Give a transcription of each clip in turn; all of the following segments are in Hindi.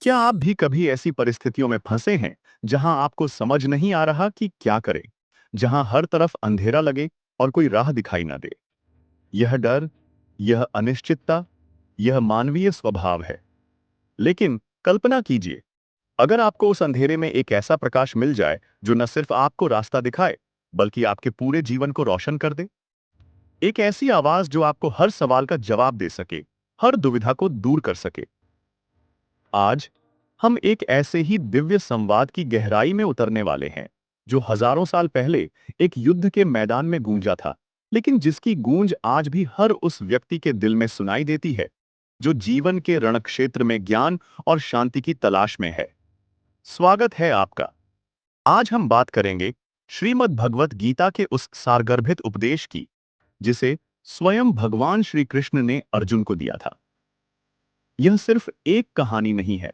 क्या आप भी कभी ऐसी परिस्थितियों में फंसे हैं जहां आपको समझ नहीं आ रहा कि क्या करें, जहां हर तरफ अंधेरा लगे और कोई राह दिखाई ना दे? यह डर, यह अनिश्चितता, यह मानवीय स्वभाव है। लेकिन कल्पना कीजिए, अगर आपको उस अंधेरे में एक ऐसा प्रकाश मिल जाए जो न सिर्फ आपको रास्ता दिखाए, बल्कि आपके पूरे जीवन को रोशन कर दे। एक ऐसी आवाज जो आपको हर सवाल का जवाब दे सके, हर दुविधा को दूर कर सके। आज हम एक ऐसे ही दिव्य संवाद की गहराई में उतरने वाले हैं, जो हजारों साल पहले एक युद्ध के मैदान में गूंजा था, लेकिन जिसकी गूंज आज भी हर उस व्यक्ति के दिल में सुनाई देती है जो जीवन के रणक्षेत्र में ज्ञान और शांति की तलाश में है। स्वागत है आपका। आज हम बात करेंगे श्रीमद् भगवत गीता के उस सारगर्भित उपदेश की, जिसे स्वयं भगवान श्री कृष्ण ने अर्जुन को दिया था। यह सिर्फ एक कहानी नहीं है,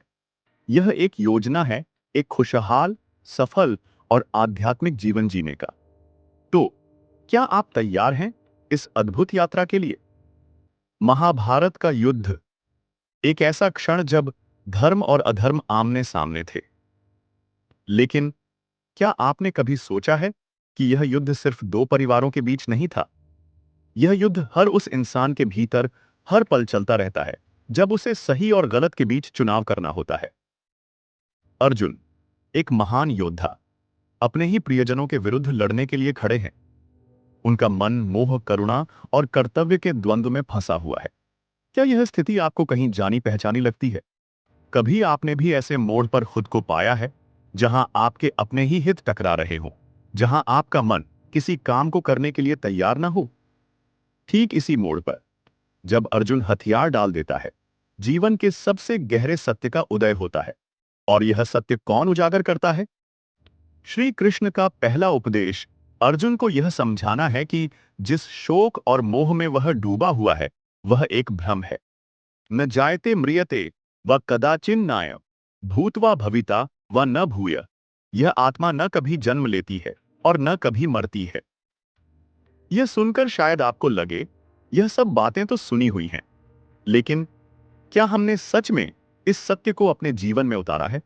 यह एक योजना है, एक खुशहाल, सफल और आध्यात्मिक जीवन जीने का। तो क्या आप तैयार हैं इस अद्भुत यात्रा के लिए? महाभारत का युद्ध, एक ऐसा क्षण जब धर्म और अधर्म आमने सामने थे। लेकिन क्या आपने कभी सोचा है कि यह युद्ध सिर्फ दो परिवारों के बीच नहीं था? यह युद्ध हर उस इंसान के भीतर हर पल चलता रहता है, जब उसे सही और गलत के बीच चुनाव करना होता है। अर्जुन, एक महान योद्धा, अपने ही प्रियजनों के विरुद्ध लड़ने के लिए खड़े हैं। उनका मन मोह, करुणा और कर्तव्य के द्वंद्व में फंसा हुआ है। क्या यह स्थिति आपको कहीं जानी पहचानी लगती है? कभी आपने भी ऐसे मोड़ पर खुद को पाया है, जहां आपके अपने ही हित टकरा रहे हो, जहां आपका मन किसी काम को करने के लिए तैयार ना हो? ठीक इसी मोड़ पर, जब अर्जुन हथियार डाल देता है, जीवन के सबसे गहरे सत्य का उदय होता है। और यह सत्य कौन उजागर करता है? श्री कृष्ण का पहला उपदेश अर्जुन को यह समझाना है कि जिस शोक और मोह में वह डूबा हुआ है, वह एक भ्रम है। न जायते म्रियते व कदाचिन नाय भूतवा भविता व न भूय। यह आत्मा न कभी जन्म लेती है और न कभी मरती है। यह सुनकर शायद आपको लगे यह सब बातें तो सुनी हुई हैं, लेकिन क्या हमने सच में इस सत्य को अपने जीवन में उतारा है?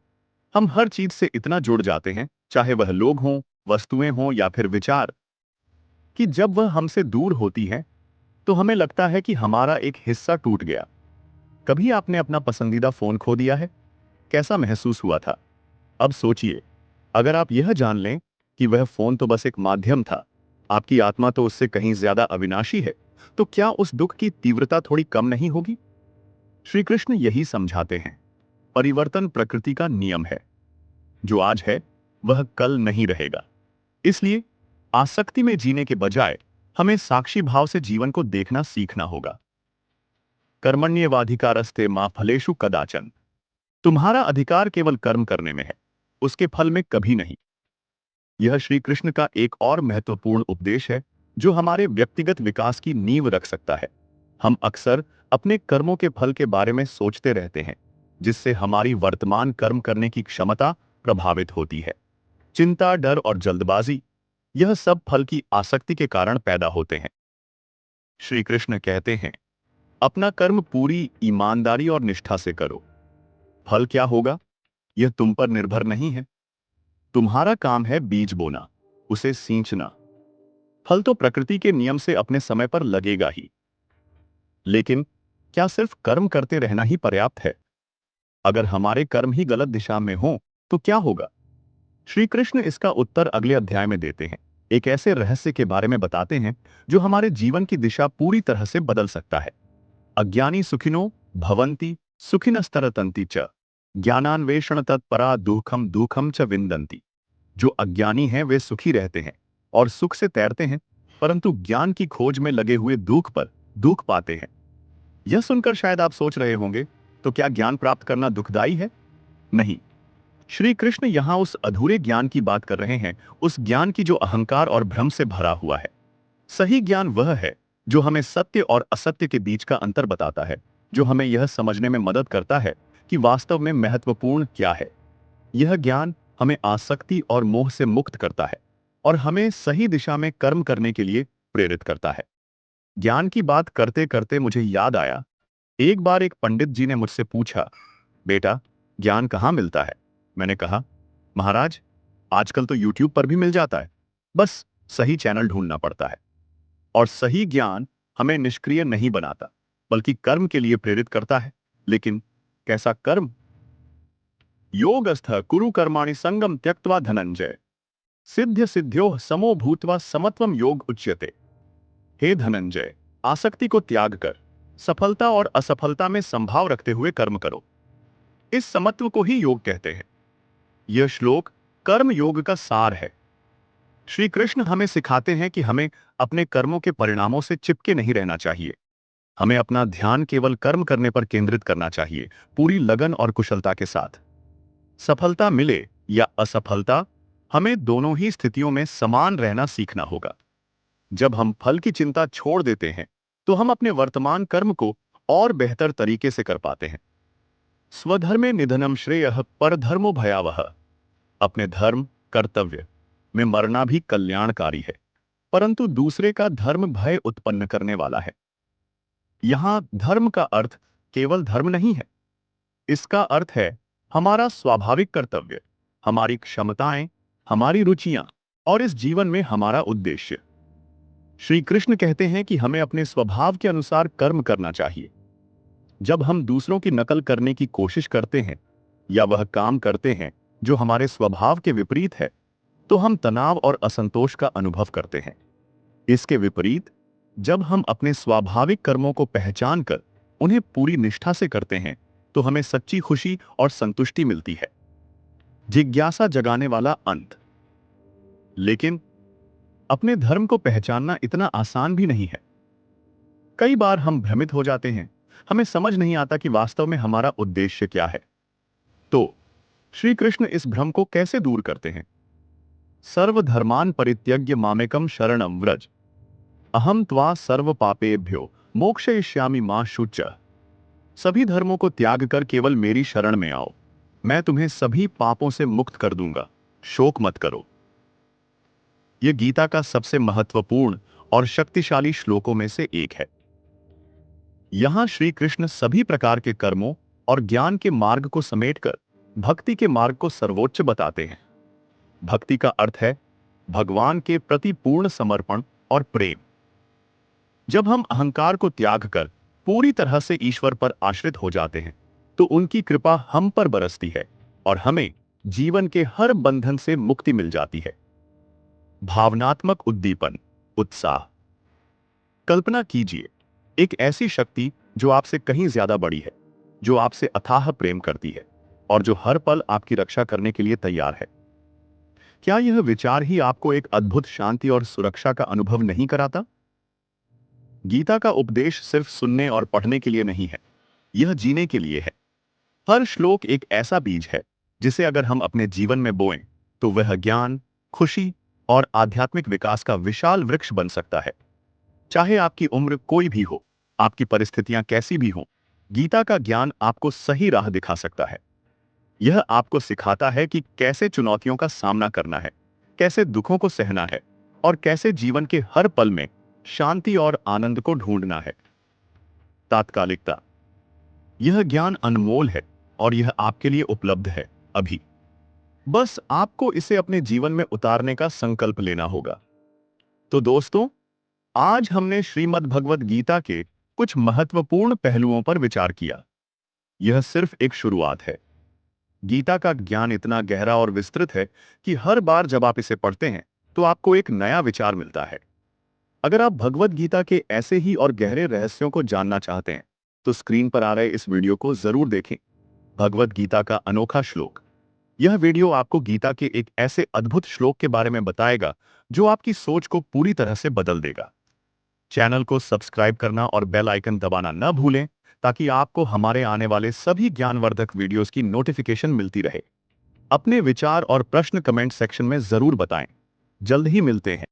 हम हर चीज से इतना जुड़ जाते हैं, चाहे वह लोग हों, वस्तुएं हों या फिर विचार, कि जब वह हमसे दूर होती हैं, तो हमें लगता है कि हमारा एक हिस्सा टूट गया। कभी आपने अपना पसंदीदा फोन खो दिया है? कैसा महसूस हुआ था? अब सोचिए, अगर आप यह जान लें कि वह फोन तो बस एक माध्यम था, आपकी आत्मा तो उससे कहीं ज्यादा अविनाशी है, तो क्या उस दुख की तीव्रता थोड़ी कम नहीं होगी? श्री कृष्ण यही समझाते हैं, परिवर्तन प्रकृति का नियम है। जो आज है, वह कल नहीं रहेगा। इसलिए आसक्ति में जीने के बजाय हमें साक्षी भाव से जीवन को देखना सीखना होगा। कर्मण्येवाधिकारस्ते मां फलेषु कदाचन। तुम्हारा अधिकार केवल कर्म करने में है, उसके फल में कभी नहीं। यह श्री कृष्ण का एक और महत्वपूर्ण उपदेश है, जो हमारे व्यक्तिगत विकास की नींव रख सकता है। हम अक्सर अपने कर्मों के फल के बारे में सोचते रहते हैं, जिससे हमारी वर्तमान कर्म करने की क्षमता प्रभावित होती है। चिंता, डर और जल्दबाजी, यह सब फल की आसक्ति के कारण पैदा होते हैं। श्री कृष्ण कहते हैं, अपना कर्म पूरी ईमानदारी और निष्ठा से करो। फल क्या होगा, यह तुम पर निर्भर नहीं है। तुम्हारा काम है बीज बोना, उसे सींचना। फल तो प्रकृति के नियम से अपने समय पर लगेगा ही। लेकिन क्या सिर्फ कर्म करते रहना ही पर्याप्त है? अगर हमारे कर्म ही गलत दिशा में हों, तो क्या होगा? श्री कृष्ण इसका उत्तर अगले अध्याय में देते हैं। एक ऐसे रहस्य के बारे में बताते हैं जो हमारे जीवन की दिशा पूरी तरह से बदल सकता है। अज्ञानी सुखिनो भवन्ति सुखिनस्तरतन्ति च ज्ञानान्वेषण तत्परा दुखम दुखम च विन्दन्ति। जो अज्ञानी हैं वे सुखी रहते हैं और सुख से तैरते हैं, परंतु ज्ञान की खोज में लगे हुए दुख पर दुख पाते हैं। यह सुनकर शायद आप सोच रहे होंगे, तो क्या ज्ञान प्राप्त करना दुखदाई है? नहीं। श्री कृष्ण यहां उस अधूरे ज्ञान की बात कर रहे हैं, उस ज्ञान की जो अहंकार और भ्रम से भरा हुआ है। सही ज्ञान वह है जो हमें सत्य और असत्य के बीच का अंतर बताता है, जो हमें यह समझने में मदद करता है कि वास्तव में महत्वपूर्ण क्या है। यह ज्ञान हमें आसक्ति और मोह से मुक्त करता है और हमें सही दिशा में कर्म करने के लिए प्रेरित करता है। ज्ञान की बात करते करते मुझे याद आया, एक बार एक पंडित जी ने मुझसे पूछा, बेटा, ज्ञान कहाँ मिलता है? मैंने कहा, महाराज, आजकल तो यूट्यूब पर भी मिल जाता है, बस सही चैनल ढूंढना पड़ता है। और सही ज्ञान हमें निष्क्रिय नहीं बनाता, बल्कि कर्म के लिए प्रेरित करता है। लेकिन कैसा कर्म? योगस्थ कुरु कर्माणि संगम त्यक्त्वा धनंजय, सिद्ध सिद्ध्यो समो भूत्वा समत्वम योग उच्यते। हे धनंजय, आसक्ति को त्याग कर सफलता और असफलता में संभाव रखते हुए कर्म करो। इस समत्व को ही योग कहते हैं। यह श्लोक कर्म योग का सार है। श्री कृष्ण हमें सिखाते हैं कि हमें अपने कर्मों के परिणामों से चिपके नहीं रहना चाहिए। हमें अपना ध्यान केवल कर्म करने पर केंद्रित करना चाहिए, पूरी लगन और कुशलता के साथ। सफलता मिले या असफलता, हमें दोनों ही स्थितियों में समान रहना सीखना होगा। जब हम फल की चिंता छोड़ देते हैं, तो हम अपने वर्तमान कर्म को और बेहतर तरीके से कर पाते हैं। स्वधर्मे निधनम श्रेयः परधर्मो भयावह। अपने धर्म, कर्तव्य में मरना भी कल्याणकारी है, परंतु दूसरे का धर्म भय उत्पन्न करने वाला है। यहां धर्म का अर्थ केवल धर्म नहीं है। इसका अर्थ है हमारा स्वाभाविक कर्तव्य, हमारी क्षमताएं, हमारी रुचियां और इस जीवन में हमारा उद्देश्य। श्री कृष्ण कहते हैं कि हमें अपने स्वभाव के अनुसार कर्म करना चाहिए। जब हम दूसरों की नकल करने की कोशिश करते हैं या वह काम करते हैं जो हमारे स्वभाव के विपरीत है, तो हम तनाव और असंतोष का अनुभव करते हैं। इसके विपरीत, जब हम अपने स्वाभाविक कर्मों को पहचान कर उन्हें पूरी निष्ठा से करते हैं, तो हमें सच्ची खुशी और संतुष्टि मिलती है। जिज्ञासा जगाने वाला अंत। लेकिन अपने धर्म को पहचानना इतना आसान भी नहीं है। कई बार हम भ्रमित हो जाते हैं, हमें समझ नहीं आता कि वास्तव में हमारा उद्देश्य क्या है। तो श्री कृष्ण इस भ्रम को कैसे दूर करते हैं? सर्वधर्मान् परित्यज्य मामेकं शरणं व्रज, अहम त्वा सर्व पापेभ्यो मोक्षयिष्यामि मा शुचः। सभी धर्मों को त्याग कर केवल मेरी शरण में आओ, मैं तुम्हें सभी पापों से मुक्त कर दूंगा, शोक मत करो। यह गीता का सबसे महत्वपूर्ण और शक्तिशाली श्लोकों में से एक है। यहां श्री कृष्ण सभी प्रकार के कर्मों और ज्ञान के मार्ग को समेटकर भक्ति के मार्ग को सर्वोच्च बताते हैं। भक्ति का अर्थ है भगवान के प्रति पूर्ण समर्पण और प्रेम। जब हम अहंकार को त्याग कर पूरी तरह से ईश्वर पर आश्रित हो जाते हैं, तो उनकी कृपा हम पर बरसती है और हमें जीवन के हर बंधन से मुक्ति मिल जाती है। भावनात्मक उद्दीपन, उत्साह। कल्पना कीजिए, एक ऐसी शक्ति जो आपसे कहीं ज्यादा बड़ी है, जो आपसे अथाह प्रेम करती है और जो हर पल आपकी रक्षा करने के लिए तैयार है। क्या यह विचार ही आपको एक अद्भुत शांति और सुरक्षा का अनुभव नहीं कराता? गीता का उपदेश सिर्फ सुनने और पढ़ने के लिए नहीं है, यह जीने के लिए है। हर श्लोक एक ऐसा बीज है जिसे अगर हम अपने जीवन में बोएं, तो वह ज्ञान, खुशी और आध्यात्मिक विकास का विशाल वृक्ष बन सकता है। चाहे आपकी उम्र कोई भी हो, आपकी परिस्थितियां कैसी भी हों, गीता का ज्ञान आपको सही राह दिखा सकता है। यह आपको सिखाता है कि कैसे चुनौतियों का सामना करना है, कैसे दुखों को सहना है और कैसे जीवन के हर पल में शांति और आनंद को ढूंढना है। तात्कालिकता। यह ज्ञान अनमोल है और यह आपके लिए उपलब्ध है अभी। बस आपको इसे अपने जीवन में उतारने का संकल्प लेना होगा। तो दोस्तों, आज हमने श्रीमद् भगवद गीता के कुछ महत्वपूर्ण पहलुओं पर विचार किया। यह सिर्फ एक शुरुआत है। गीता का ज्ञान इतना गहरा और विस्तृत है कि हर बार जब आप इसे पढ़ते हैं, तो आपको एक नया विचार मिलता है। अगर आप भगवद गीता के ऐसे ही और गहरे रहस्यों को जानना चाहते हैं, तो स्क्रीन पर आ रहे इस वीडियो को जरूर देखें। भगवद गीता का अनोखा श्लोक। यह वीडियो आपको गीता के एक ऐसे अद्भुत श्लोक के बारे में बताएगा जो आपकी सोच को पूरी तरह से बदल देगा। चैनल को सब्सक्राइब करना और बेल आइकन दबाना न भूलें, ताकि आपको हमारे आने वाले सभी ज्ञानवर्धक वीडियोस की नोटिफिकेशन मिलती रहे। अपने विचार और प्रश्न कमेंट सेक्शन में जरूर बताएं। जल्द ही मिलते हैं।